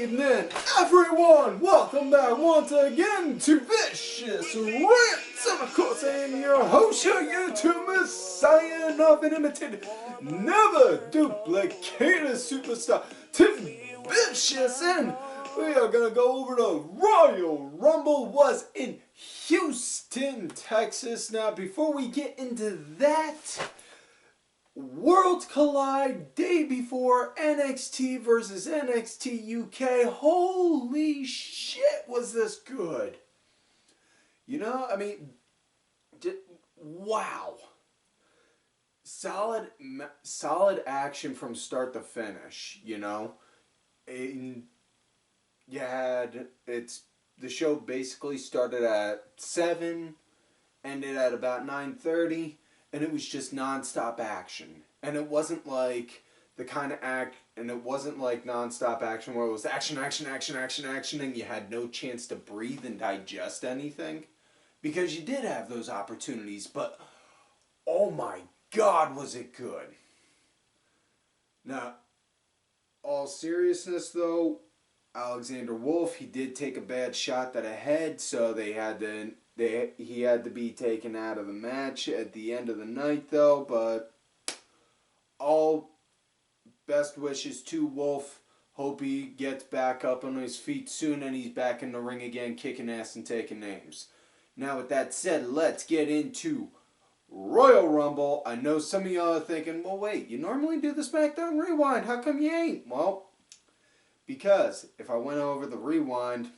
evening, everyone! Welcome back once again to Vicious Rants! And of course, I am your host, your YouTube messiah of an imitated, never duplicated superstar, Tim Vicious, and we are gonna go over the Royal Rumble was in Houston, Texas. Now, before we get into that, Worlds Collide day before NXT versus NXT UK. Holy shit, was this good? You know, I mean, wow. Solid action from start to finish, you know. The show basically started at 7, ended at about 9:30. And it was just non-stop action. And it wasn't like the kind of non-stop action where it was action, and you had no chance to breathe and digest anything. Because you did have those opportunities, but oh my God, was it good. Now, all seriousness though, Alexander Wolf, he did take a bad shot to the head, so he had to be taken out of the match at the end of the night, though. But all best wishes to Wolf. Hope he gets back up on his feet soon and he's back in the ring again, kicking ass and taking names. Now, with that said, let's get into Royal Rumble. I know some of y'all are thinking, well, wait, you normally do the SmackDown Rewind. How come you ain't? Well, because if I went over the Rewind,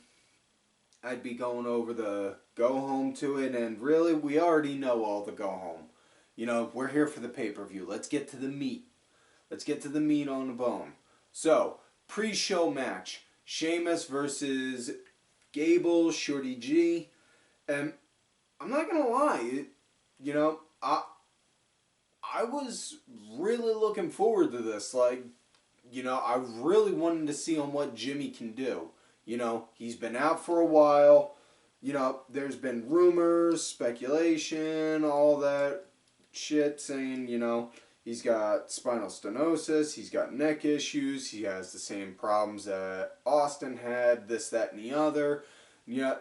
I'd be going over the go home to it, and really, we already know all the go home. You know, we're here for the pay-per-view. Let's get to the meat. Let's get to the meat on the bone. So, pre-show match, Sheamus versus Gable, Shorty G, and I'm not gonna lie, you know, I was really looking forward to this. Like, you know, I really wanted to see on what Jimmy can do. You know, he's been out for a while. You know, there's been rumors, speculation, all that shit saying, you know, he's got spinal stenosis, he's got neck issues, he has the same problems that Austin had, this, that, and the other. Yeah,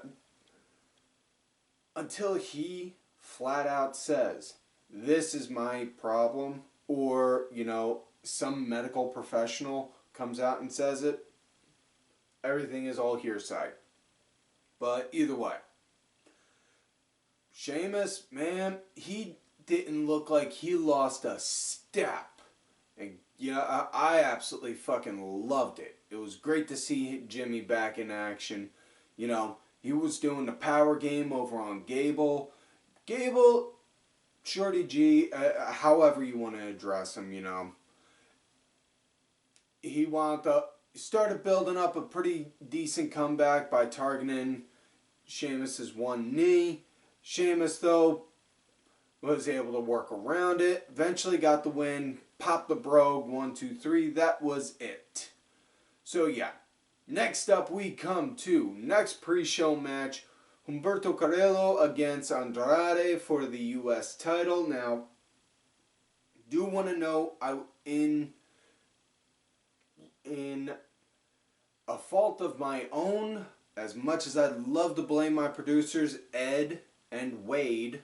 until he flat out says, this is my problem, or, you know, some medical professional comes out and says it, everything is all hearsay. But either way, Sheamus, man, he didn't look like he lost a step. And yeah, I absolutely fucking loved it. It was great to see Jimmy back in action. You know, he was doing the power game over on Gable. Gable, Shorty G, however you want to address him, you know. He started building up a pretty decent comeback by targeting Sheamus's one knee. Sheamus, though, was able to work around it. Eventually got the win. Popped the brogue. 1, 2, 3. That was it. So, yeah. Next up, we come to next pre-show match. Humberto Carrillo against Andrade for the U.S. title. Now, do want to know, in a fault of my own, as much as I'd love to blame my producers, Ed and Wade,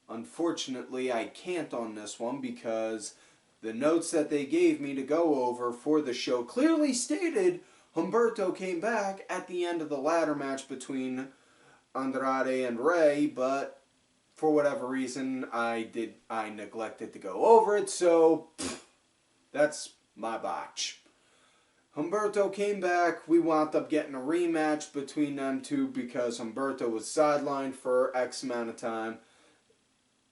unfortunately I can't on this one because the notes that they gave me to go over for the show clearly stated Humberto came back at the end of the ladder match between Andrade and Ray, but for whatever reason I neglected to go over it, so that's my botch. Humberto came back. We wound up getting a rematch between them two because Humberto was sidelined for X amount of time.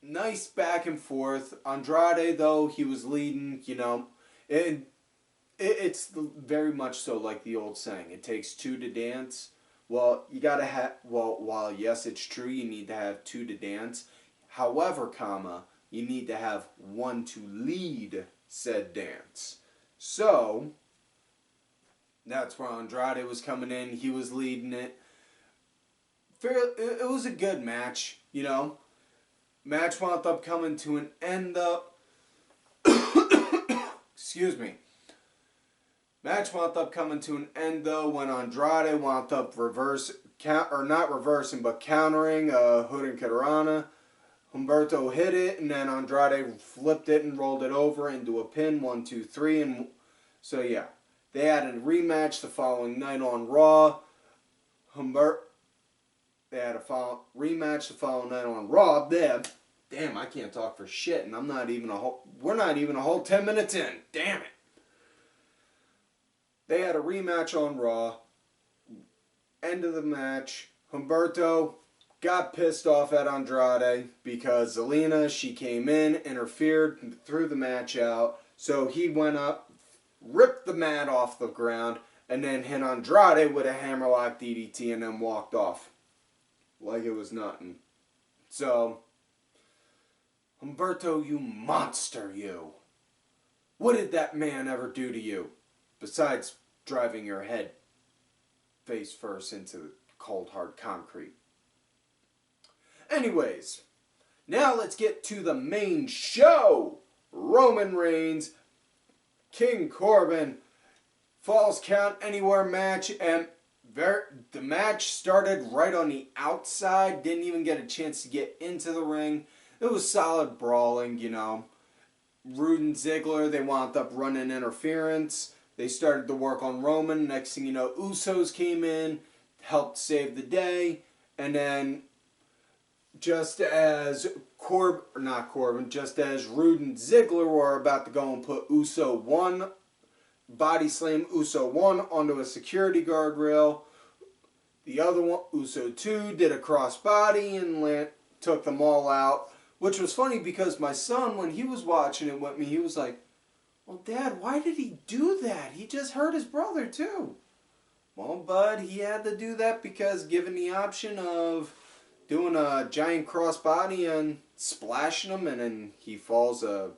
Nice back and forth. Andrade, though, he was leading, you know. It's very much so like the old saying, it takes two to dance. Well, you gotta have, while yes, it's true, you need to have two to dance. However, you need to have one to lead said dance. So, that's where Andrade was coming in. He was leading it. It was a good match, you know. Match wound up coming to an end up. Excuse me. Match wound up coming to an end though when Andrade wound up not reversing but countering Hood and Katana. Humberto hit it, and then Andrade flipped it and rolled it over into a pin, 1, 2, 3, and so yeah, they had a rematch the following night on Raw. They had a rematch the following night on Raw. Damn, I can't talk for shit, and we're not even a whole 10 minutes in. Damn it. They had a rematch on Raw. End of the match, Humberto got pissed off at Andrade because Zelina, she came in, interfered, threw the match out. So he went up, ripped the mat off the ground, and then hit Andrade with a hammerlock DDT and then walked off. Like it was nothing. So, Humberto, you monster, you. What did that man ever do to you? Besides driving your head face first into the cold, hard concrete. Anyways, now let's get to the main show. Roman Reigns, King Corbin, Falls Count Anywhere match, and the match started right on the outside. Didn't even get a chance to get into the ring. It was solid brawling, you know. Rude and Ziggler, they wound up running interference. They started to work on Roman. Next thing you know, Usos came in, helped save the day, and then just as Rude and Ziggler were about to go and put body slam Uso 1 onto a security guardrail, the other one, Uso 2, did a crossbody and took them all out. Which was funny because my son, when he was watching it with me, he was like, well, Dad, why did he do that? He just hurt his brother, too. Well, bud, he had to do that because given the option of doing a giant crossbody and splashing him, and then he falls about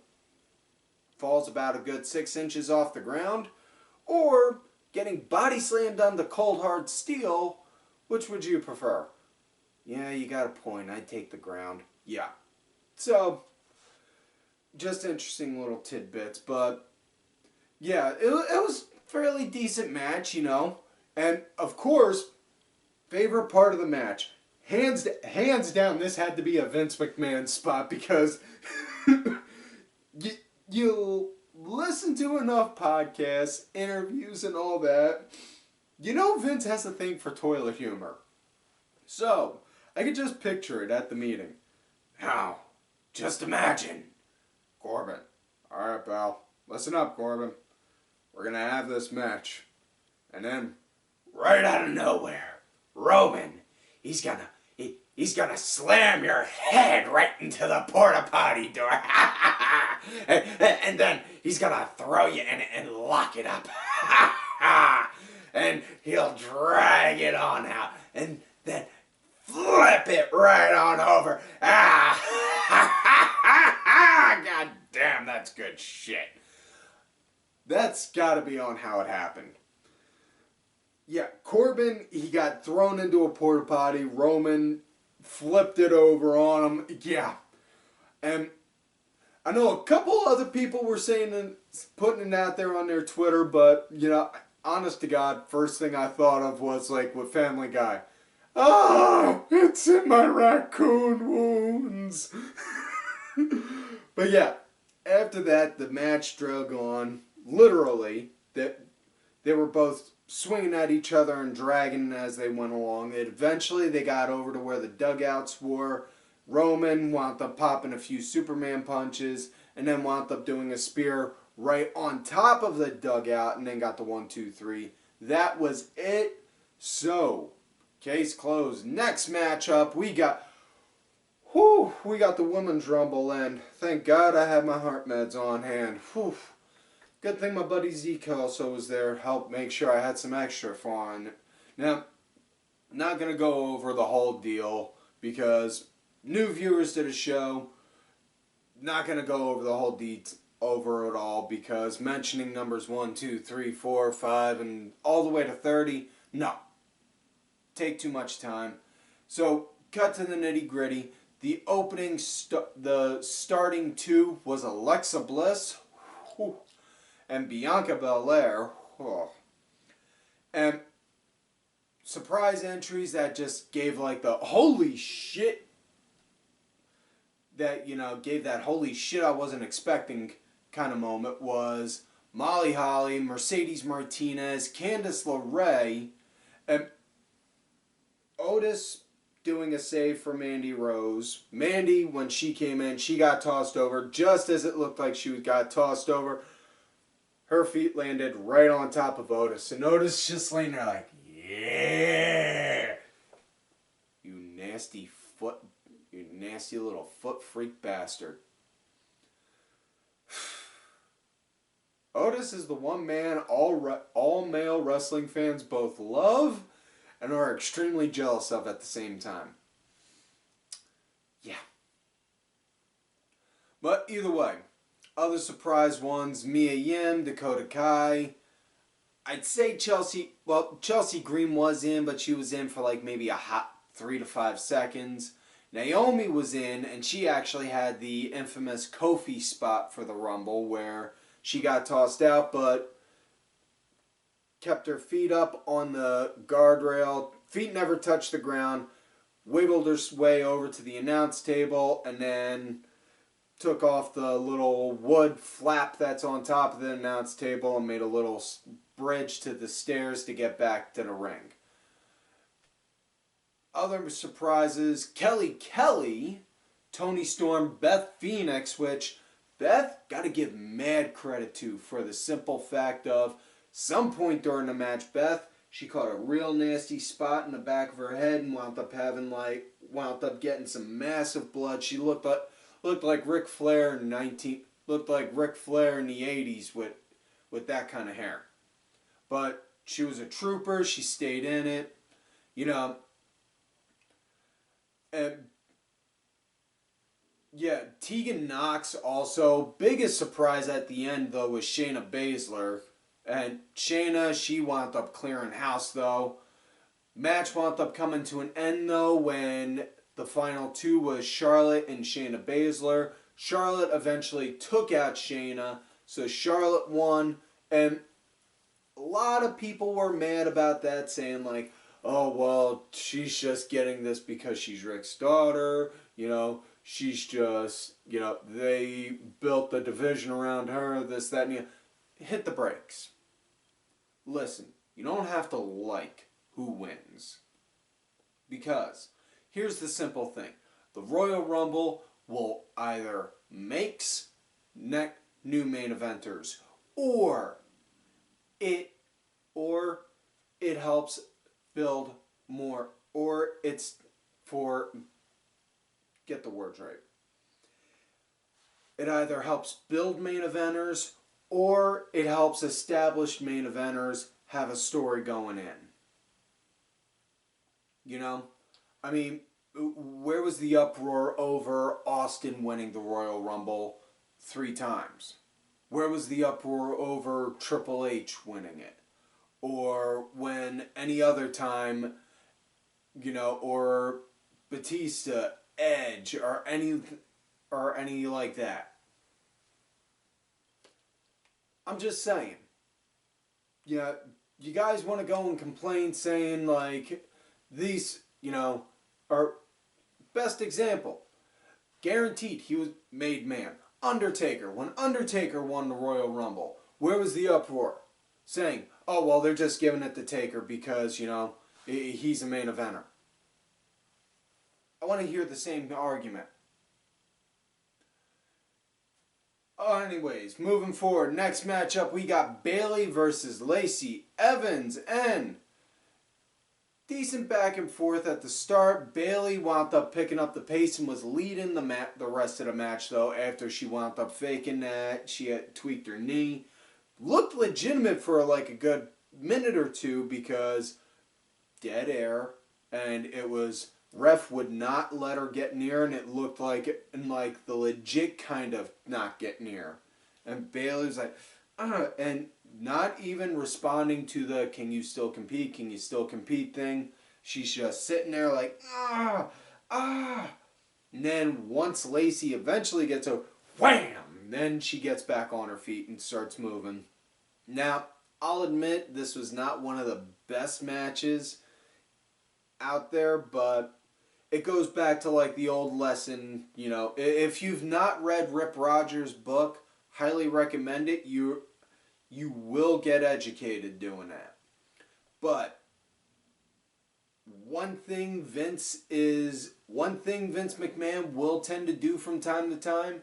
a good 6 inches off the ground, or getting body slammed onto cold hard steel, which would you prefer? Yeah, you got a point. I'd take the ground. Yeah. So, just interesting little tidbits, but yeah, it was a fairly decent match, you know, and of course, favorite part of the match, hands down, this had to be a Vince McMahon spot because you listen to enough podcasts, interviews, and all that, you know Vince has a thing for toilet humor. So, I could just picture it at the meeting. Now, just imagine. Corbin. Alright, pal. Listen up, Corbin. We're gonna have this match. And then, right out of nowhere, Roman, he's gonna slam your head right into the porta potty door. and then he's gonna throw you in it and lock it up. And he'll drag it on out. And then flip it right on over. God damn, that's good shit. That's gotta be on how it happened. Yeah, Corbin, he got thrown into a porta potty. Roman flipped it over on him. Yeah. And I know a couple other people were saying and putting it out there on their Twitter, but, you know, honest to God, first thing I thought of was like with Family Guy. Oh, it's in my raccoon wounds. But yeah, after that, the match drug on. Literally, they were both swinging at each other and dragging as they went along. Eventually, they got over to where the dugouts were. Roman wound up popping a few Superman punches and then wound up doing a spear right on top of the dugout and then got the 1, 2, 3. That was it. So, case closed. Next matchup, we got the Women's Rumble, and thank God I had my heart meds on hand. Whew. Good thing my buddy Zeke also was there, helped make sure I had some extra fun. Now, not going to go over the whole deal because new viewers to the show, not going to go over the whole over it all because mentioning numbers 1, 2, 3, 4, 5, and all the way to 30, no. Take too much time. So, cut to the nitty gritty. The opening, the starting two was Alexa Bliss and Bianca Belair. Oh. And surprise entries that just gave like the holy shit, that, you know, gave that holy shit I wasn't expecting kind of moment was Molly Holly, Mercedes Martinez, Candice LeRae, and Otis doing a save for Mandy Rose. Mandy, when she came in, she got tossed over. Just as it looked like she got tossed over, her feet landed right on top of Otis. And Otis just laying there like, yeah! You nasty little foot freak bastard. Otis is the one man all male wrestling fans both love and are extremely jealous of at the same time. Yeah. But either way, other surprise ones, Mia Yim, Dakota Kai. I'd say Chelsea Green was in, but she was in for like maybe a hot 3 to 5 seconds. Naomi was in, and she actually had the infamous Kofi spot for the Rumble where she got tossed out, but kept her feet up on the guardrail. Feet never touched the ground. Wiggled her way over to the announce table, and then took off the little wood flap that's on top of the announce table and made a little bridge to the stairs to get back to the ring. Other surprises, Kelly, Toni Storm, Beth Phoenix, which Beth got to give mad credit to for the simple fact of some point during the match, Beth, she caught a real nasty spot in the back of her head and wound up getting some massive blood. She looked like Ric Flair in the 80s with that kind of hair. But she was a trooper. She stayed in it. You know, and yeah, Tegan Knox also. Biggest surprise at the end, though, was Shayna Baszler. And Shayna, she wound up clearing house, though. Match wound up coming to an end, though, when the final two was Charlotte and Shayna Baszler. Charlotte eventually took out Shayna, so Charlotte won. And a lot of people were mad about that, saying like, oh, well, she's just getting this because she's Rick's daughter. You know, she's just, you know, they built the division around her, this, that, and the other. Hit the brakes. Listen, you don't have to like who wins. Because here's the simple thing. The Royal Rumble will either makes new main eventers or it helps build more, or it's for, get the words right. It either helps build main eventers or it helps established main eventers have a story going in. You know? I mean, where was the uproar over Austin winning the Royal Rumble 3 times? Where was the uproar over Triple H winning it? Or when any other time, you know, or Batista, Edge, or any like that. I'm just saying. Yeah, you guys want to go and complain saying like these, you know, are best example. Guaranteed he was made man. Undertaker. When Undertaker won the Royal Rumble, where was the uproar? Saying, oh, well, they're just giving it to Taker because, you know, he's a main eventer. I want to hear the same argument. Anyways, moving forward, next matchup, we got Bayley versus Lacey Evans, and decent back and forth at the start. Bayley wound up picking up the pace and was leading the rest of the match, though, after she wound up faking that. She had tweaked her knee. Looked legitimate for like a good minute or two because dead air, and it was ref would not let her get near, and it looked like the legit kind of not get near. And Bayley's like, and not even responding to the can you still compete thing. She's just sitting there like, and then once Lacey eventually gets a wham, then she gets back on her feet and starts moving. Now, I'll admit this was not one of the best matches out there, but it goes back to like the old lesson, you know, if you've not read Rip Rogers' book, highly recommend it. You will get educated doing that. But one thing Vince McMahon will tend to do from time to time,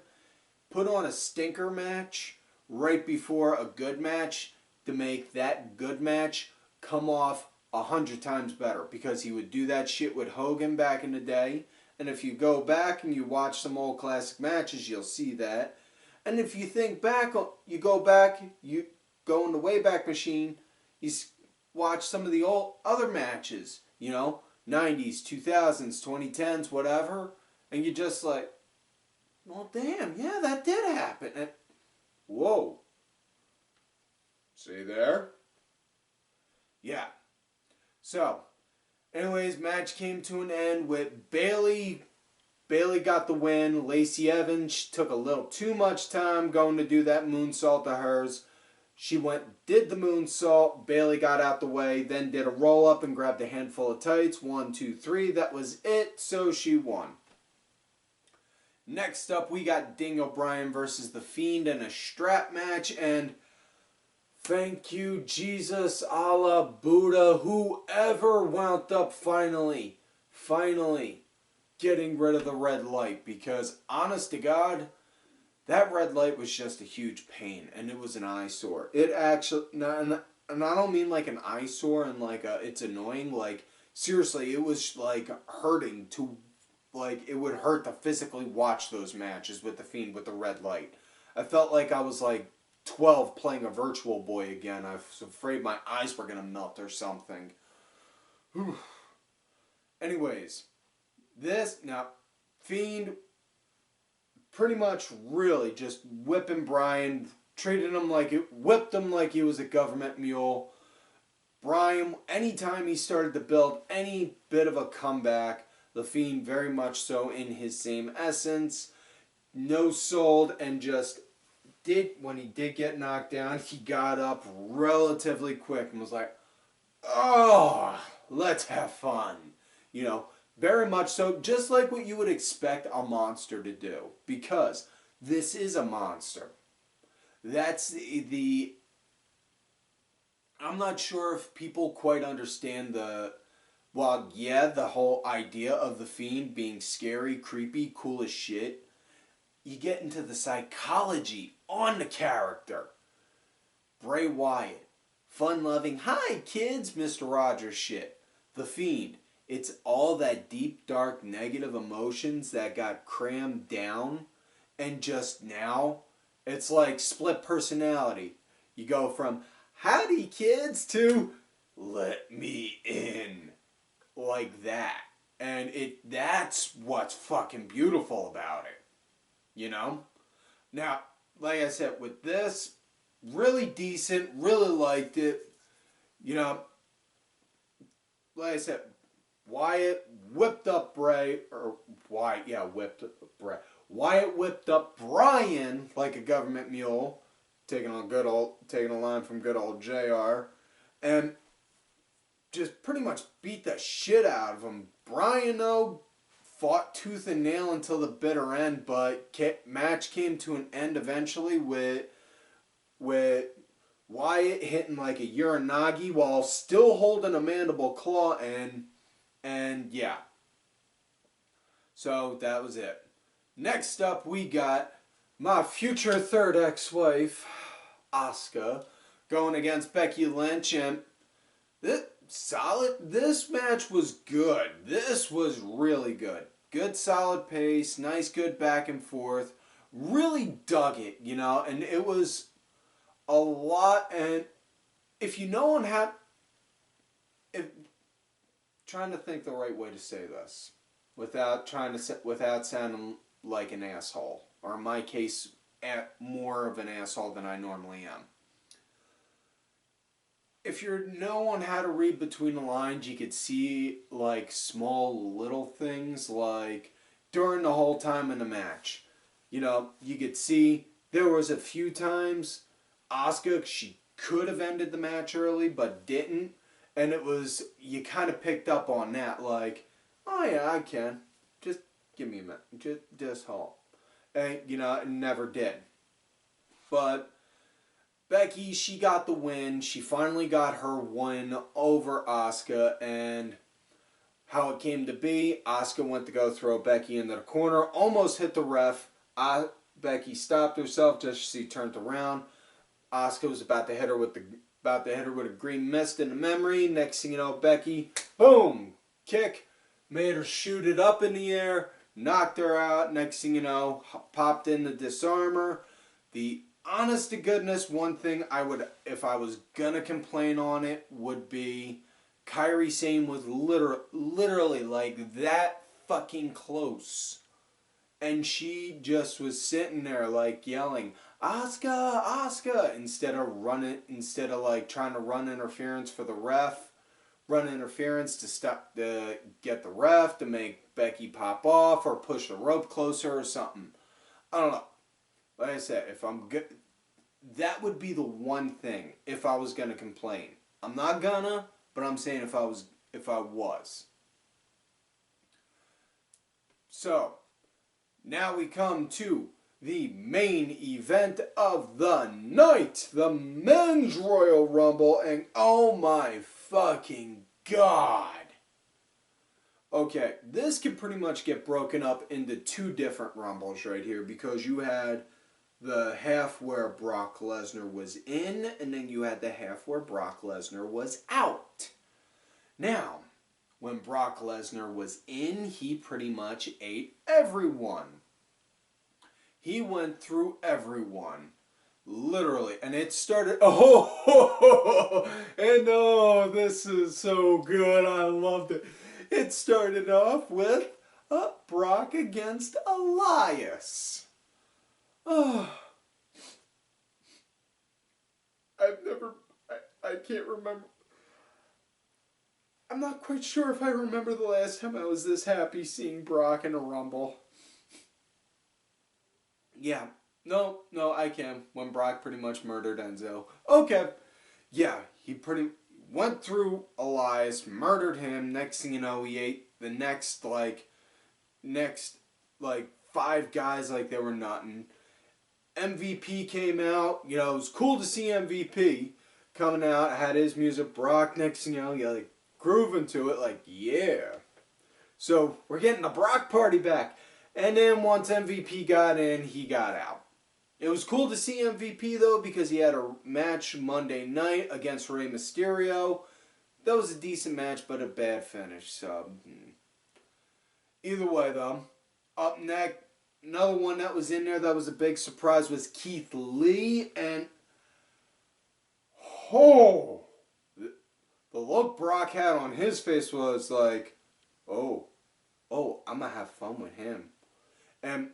put on a stinker match right before a good match to make that good match come off 100 times better, because he would do that shit with Hogan back in the day. And if you go back and you watch some old classic matches, you'll see that. And if you think back, you go back, you go in the Wayback Machine, you watch some of the old other matches, you know, 90s, 2000s, 2010s, whatever, and you're just like, well, damn, yeah, that did happen. And, whoa. See there? Yeah. So, anyways, match came to an end with Bayley. Bayley got the win. Lacey Evans took a little too much time going to do that moonsault to hers. She did the moonsault. Bayley got out the way, then did a roll up and grabbed a handful of tights. 1, 2, 3. That was it. So she won. Next up, we got Daniel Bryan versus The Fiend in a strap match, and thank you, Jesus, Allah, Buddha, whoever wound up finally getting rid of the red light, because honest to God, that red light was just a huge pain, and it was an eyesore. It actually, and I don't mean like an eyesore and like it's annoying, like seriously, it was like hurting to, like it would hurt to physically watch those matches with The Fiend with the red light. I felt like I was like 12 playing a Virtual Boy again. I was afraid my eyes were going to melt or something. Whew. Anyways, Fiend pretty much really just whipping Bryan, whipped him like he was a government mule. Bryan, anytime he started to build any bit of a comeback, The Fiend very much so in his same essence, no sold, and just when he did get knocked down, he got up relatively quick and was like, oh, let's have fun. You know, very much so, just like what you would expect a monster to do, because this is a monster. That's I'm not sure if people quite understand the whole idea of The Fiend being scary, creepy, cool as shit. You get into the psychology on the character. Bray Wyatt, fun-loving, hi kids, Mr. Rogers shit. The Fiend, it's all that deep, dark, negative emotions that got crammed down, and just now, it's like split personality. You go from, howdy kids, to, let me in. Like that. And that's what's fucking beautiful about it. You know? Now, like I said, with this, really decent, really liked it. You know, like I said, Wyatt whipped up Bray, or whipped up Bray. Wyatt whipped up Bryan like a government mule, taking a line from good old JR, and just pretty much beat the shit out of him. Bryan, though, fought tooth and nail until the bitter end, but match came to an end eventually with Wyatt hitting like a Uranagi while still holding a mandible claw, and yeah. So that was it. Next up, we got my future third ex-wife, Asuka, going against Becky Lynch, and this match was good. This was really good. Good solid pace, nice good back and forth. Really dug it, you know, and it was a lot. And if you know on how, trying to think the right way to say this without sounding like an asshole, or in my case, more of an asshole than I normally am. If you know on how to read between the lines, you could see like small little things, like during the whole time in the match. You know, you could see there was a few times Asuka, she could have ended the match early, but didn't. And it was, you kind of picked up on that, like, oh yeah, I can. Just give me a minute. Just hold. And, you know, it never did. But Becky, she got the win. She finally got her win over Asuka. And how it came to be, Asuka went to go throw Becky into the corner. Almost hit the ref. Becky stopped herself just as she turned around. Asuka was about to hit her with a green mist in the memory. Next thing you know, Becky, boom, kick, made her shoot it up in the air, knocked her out. Next thing you know, popped in the disarmer. The honest to goodness, one thing I would, if I was gonna complain on it, would be Kairi Sane was literally like that fucking close. And she just was sitting there like yelling, Asuka, Asuka, instead of like trying to run interference for the ref, run interference to get the ref to make Becky pop off or push the rope closer or something. I don't know. Like I said, if I'm good, that would be the one thing if I was gonna complain. I'm not gonna, but I'm saying if I was. So now we come to the main event of the night, the Men's Royal Rumble, and oh my fucking god. Okay, this can pretty much get broken up into two different Rumbles right here, because you had the half where Brock Lesnar was in, and then you had the half where Brock Lesnar was out. Now, when Brock Lesnar was in, he pretty much ate everyone. He went through everyone. Literally. And it started... And this is so good. I loved it. It started off with Brock against Elias. I can't remember. I'm not quite sure if I remember the last time I was this happy seeing Brock in a Rumble. Yeah. No, I can. When Brock pretty much murdered Enzo. Okay. Yeah, he pretty went through Elias, murdered him. Next thing you know, he ate the next 5 guys like they were nothing. MVP came out. You know, it was cool to see MVP coming out. Had his music. Brock, next thing you know, you like grooving to it. Like, yeah. So, we're getting the Brock party back. And then once MVP got in, he got out. It was cool to see MVP, though, because he had a match Monday night against Rey Mysterio. That was a decent match, but a bad finish. So, either way, though, up next, another one that was in there that was a big surprise was Keith Lee. And, the look Brock had on his face was like, oh, I'm going to have fun with him. And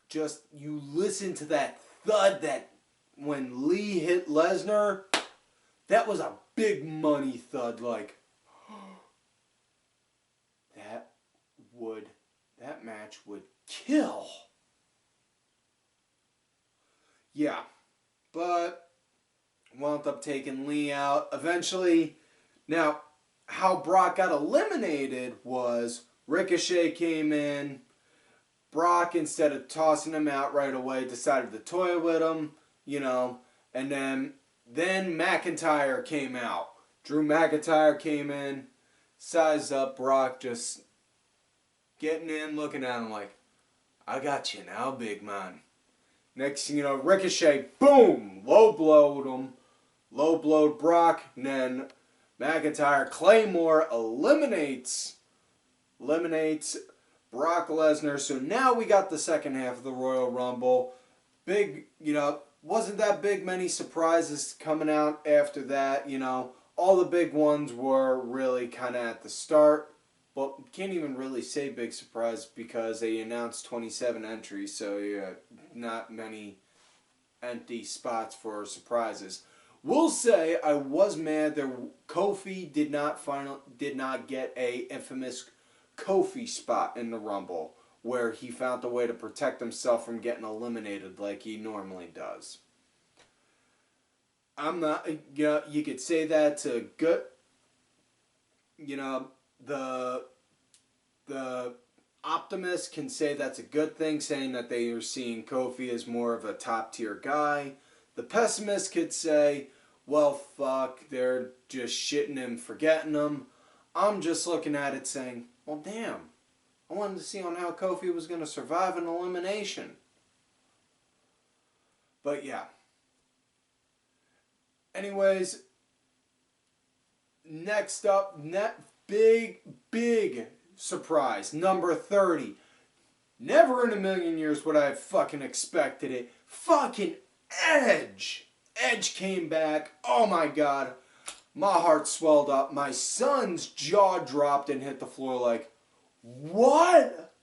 just you listen to that thud that when Lee hit Lesnar, that was a big money thud. Like, that match would kill. Yeah, but wound up taking Lee out. Eventually, now, how Brock got eliminated was Ricochet came in. Brock, instead of tossing him out right away, decided to toy with him, you know, and then McIntyre came out. Drew McIntyre came in, sized up Brock, just getting in, looking at him like, I got you now, big man. Next thing you know, Ricochet, boom, low-blowed him, low-blowed Brock, and then McIntyre, Claymore eliminates Brock Lesnar. So now we got the second half of the Royal Rumble. Big, you know, wasn't that big many surprises coming out after that, you know. All the big ones were really kind of at the start. But can't even really say big surprise because they announced 27 entries. So, yeah, not many empty spots for surprises. We'll say I was mad that Kofi did not get a infamous Kofi spot in the Rumble, where he found a way to protect himself from getting eliminated like he normally does. I'm not, you know, you could say that's a good, you know, the optimist can say that's a good thing, saying that they are seeing Kofi as more of a top tier guy. The pessimist could say, well, fuck, they're just shitting him, forgetting him. I'm just looking at it saying, well, damn, I wanted to see on how Kofi was going to survive an elimination. But yeah. Anyways, next up, big surprise, number 30. Never in a million years would I have fucking expected it. Fucking Edge. Edge came back. Oh my god. My heart swelled up. My son's jaw dropped and hit the floor like, what?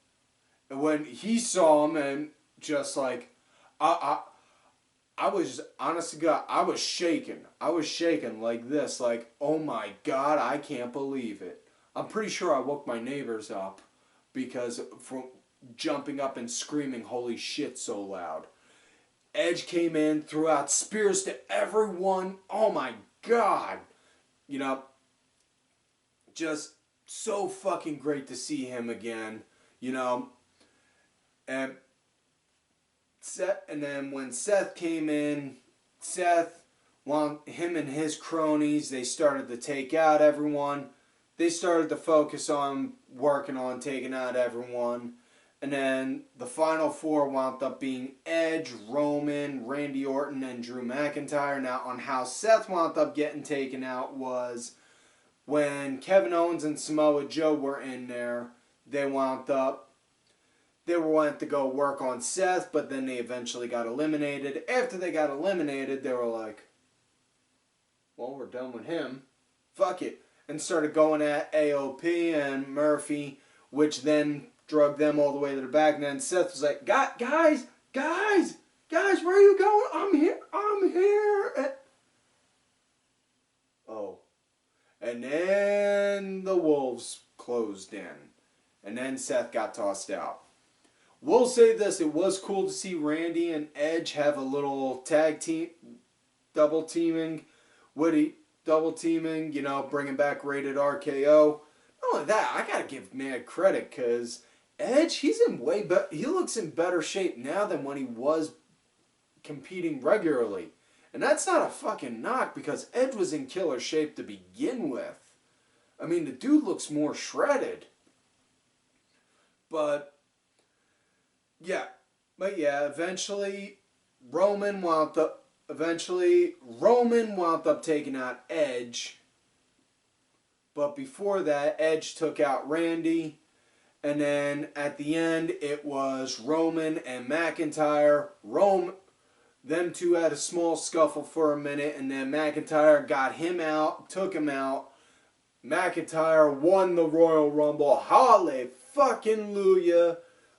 And when he saw him and just like, I was, honest to God, I was shaking. I was shaking like this, like, oh my God, I can't believe it. I'm pretty sure I woke my neighbors up because from jumping up and screaming, holy shit, so loud. Edge came in, threw out spears to everyone. Oh my God. You know, just so fucking great to see him again, you know. And then when Seth came in, him and his cronies, they started to take out everyone. They started to focus on working on taking out everyone. And then the final four wound up being Edge, Roman, Randy Orton, and Drew McIntyre. Now, on how Seth wound up getting taken out was when Kevin Owens and Samoa Joe were in there, they went to go work on Seth, but then they eventually got eliminated. After they got eliminated, they were like, well, we're done with him. Fuck it. And started going at AOP and Murphy, which then drug them all the way to the back. And then Seth was like, guys, where are you going? I'm here. And then the Wolves closed in. And then Seth got tossed out. We'll say this, it was cool to see Randy and Edge have a little tag team, double teaming, you know, bringing back Rated RKO. Not only that, I gotta give mad credit, because Edge, he looks in better shape now than when he was competing regularly. And that's not a fucking knock, because Edge was in killer shape to begin with. I mean, the dude looks more shredded. But yeah, eventually Roman wound up taking out Edge. But before that, Edge took out Randy. And then at the end, it was Roman and McIntyre. Them two had a small scuffle for a minute, and then McIntyre got him out, took him out. McIntyre won the Royal Rumble. Hallelujah.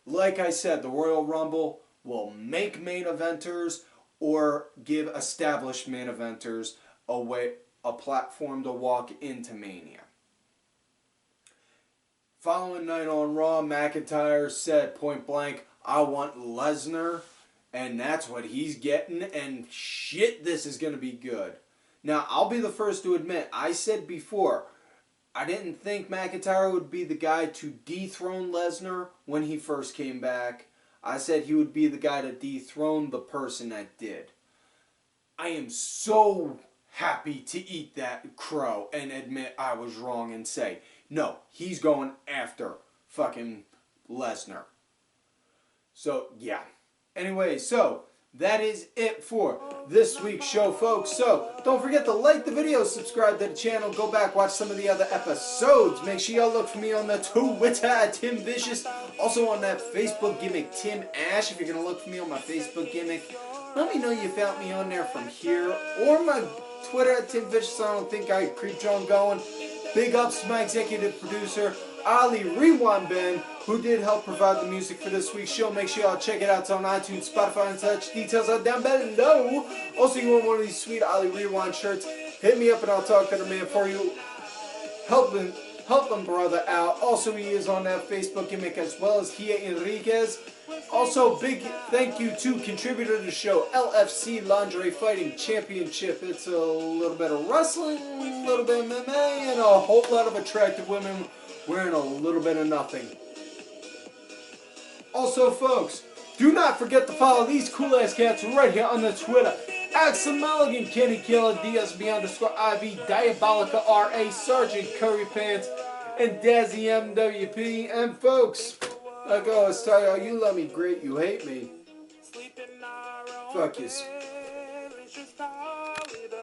Like I said, the Royal Rumble will make main eventers or give established main eventers a platform to walk into Mania. Following night on Raw, McIntyre said point blank, I want Lesnar, and that's what he's getting, and shit, this is going to be good. Now, I'll be the first to admit, I said before, I didn't think McIntyre would be the guy to dethrone Lesnar when he first came back. I said he would be the guy to dethrone the person that did. I am so happy to eat that crow and admit I was wrong and say, no, he's going after fucking Lesnar. So, yeah. Anyway, so that is it for this week's show, folks. So, don't forget to like the video, subscribe to the channel, go back, watch some of the other episodes. Make sure y'all look for me on the Twitter at Tim Vicious. Also on that Facebook gimmick, Tim Ash. If you're going to look for me on my Facebook gimmick, let me know you found me on there from here. Or my Twitter at Tim Vicious. I don't think I creeped on going. Big ups to my executive producer, Ali Rewind Ben, who did help provide the music for this week's show. Make sure y'all check it out. It's on iTunes, Spotify, and such. Details are down below. Also, you want one of these sweet Ali Rewind shirts, hit me up and I'll talk to the man for you. Help him brother out. Also, he is on that Facebook gimmick as well as Kia Enriquez. Also, big thank you to contributor to the show, LFC Lingerie Fighting Championship. It's a little bit of wrestling, a little bit of MMA, and a whole lot of attractive women wearing a little bit of nothing. Also, folks, do not forget to follow these cool-ass cats right here on the Twitter. Axel Mulligan, Kenny Killer, DSB_IV, Diabolica RA, Sergeant Curry Pants, and Dazzy MWP. And folks, like I always tell you, you love me great, you hate me. Fuck you.